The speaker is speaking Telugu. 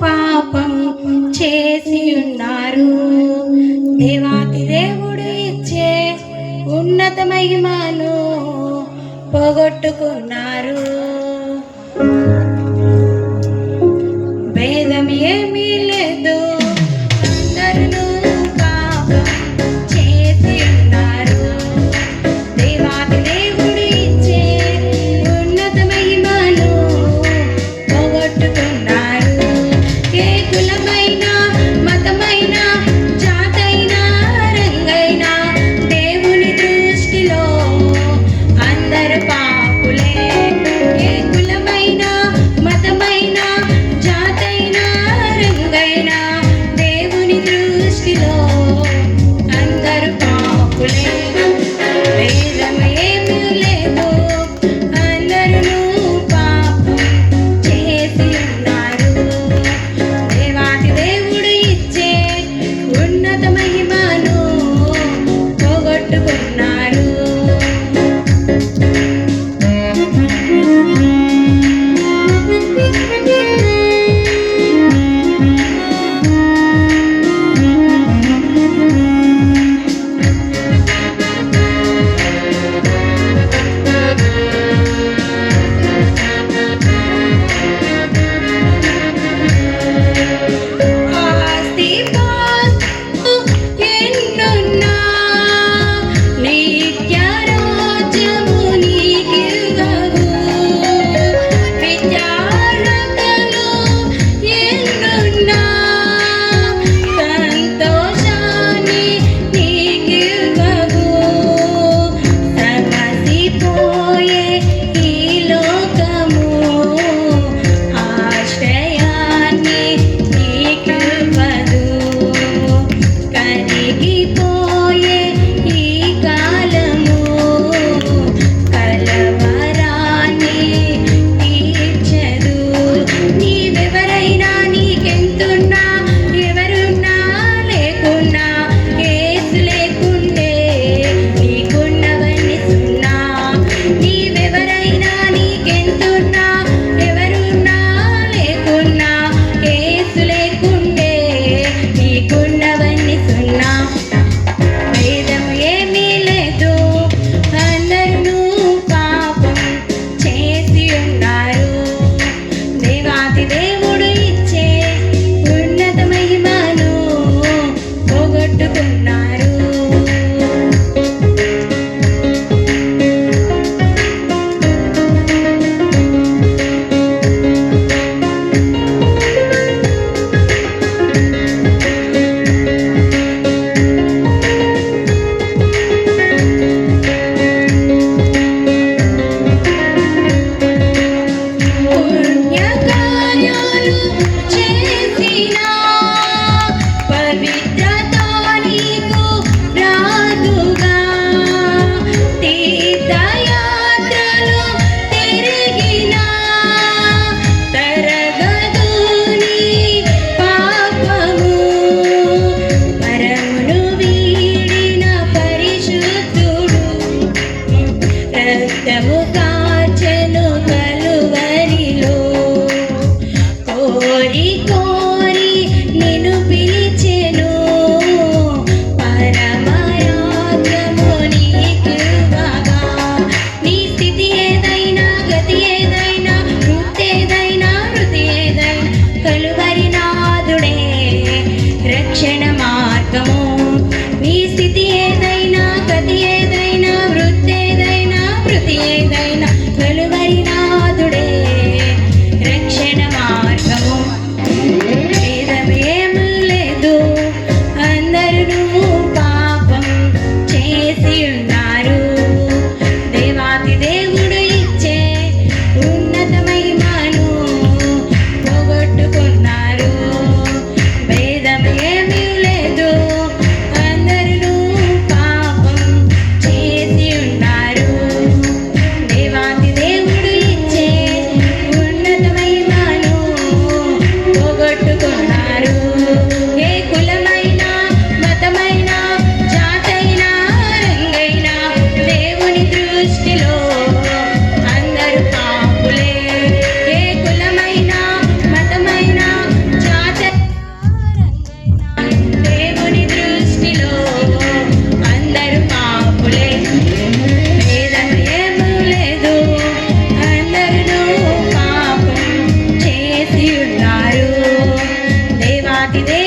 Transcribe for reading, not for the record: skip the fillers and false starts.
పాపం చేసి ఉన్నారు. దేవాతి దేవుడు ఇచ్చే ఉన్నత మహిమను పోగొట్టుకున్నారు. భేదం ఏమీ లేదు, అందరూ పాపం చేసి ఉన్నారు. దేవాతి దేవుడు ఇచ్చే ఉన్నత మహిమను పోగొట్టుకున్నారు. ఏ కులమైన మతమైన జాతైన రంగైన దేవుని దృష్టిలో అందరు పాపులే. ఏ కులమైన మతమైన జాతైన రంగైన దేవుని దృష్టిలో అందరు పాపులే. భేదం ఏమీ లేదు, అందరూ పాపం చేసి ఉన్నారు. దేవాతి దేవుడు ఇచ్చే ఉన్నత మహిమను పోగొట్టుకున్నారు. ఆస్తి పాస్తులు ఎన్నున్నా నిత్య రాజ్యము నీకివ్వవు. విద్యార్హతలు ఎన్నున్నా సంతోషాన్ని నీకివ్వవు. సమసిపోయే ఈ లోకము ఆశ్రయాన్ని నీకివ్వదు. కరిగిపోయే ఈ కాలము కలవరాన్ని తీర్చదు. నీవెవరైనా నీకెంతున్నా ఎవరున్నా లేకున్నా యేసు లేకుంటే నీకున్నవన్నీ సున్నా. నీవెవరైనా నీకెంతున్నా ఎవరున్నా లేకున్నా యేసు లేకుంటే నీకున్నవన్నీ సున్నా. భేదం ఏమీ లేదు, అందరూ పాపం చేసి ఉన్నారు. దేవాతి దేవుడు ఇచ్చే ఉన్నత మహిమను పోగొట్టుకున్నారు. పుణ్యకార్యాలు చేసినా పవిత్రత నీకు రాదుగా. తీర్థయాత్రలు తిరిగినా తరగదు నీ పాపము. పరమును వీడిన పరిశుద్ధుడు రక్తము కార్చెను కలువరిలో. కోరి కోరి నిన్ను పిలిచెను, పరమరాజ్యము నీకివ్వగా. నీ స్థితి ఏదైనా గతి ఏదైనా వృత్తి ఏదైనా వృత్తి ఏదైనా కలువరి నాదుడే రక్షణ మార్గము. నీ స్థితి ఏదైనా గతి ఏదైనా వృత్తి ఏదైనా వృత్తి ఏదైనా కలువరి నాదుడే రక్షణ మార్గము. భేదం ఏమీ లేదు, అందరూ పాపం చేసి ఉన్నారు. దేవాతి దేవుడు ఇచ్చే ఉన్నత మహిమను పోగొట్టుకున్నారు. భేదం ఏమీ లేదు, అందరూ పాపం చేసి ఉన్నారు. దేవాతి దేవుడు ఇచ్చే ఉన్నత మహిమను పోగొట్టుకున్నారు. దేవాతి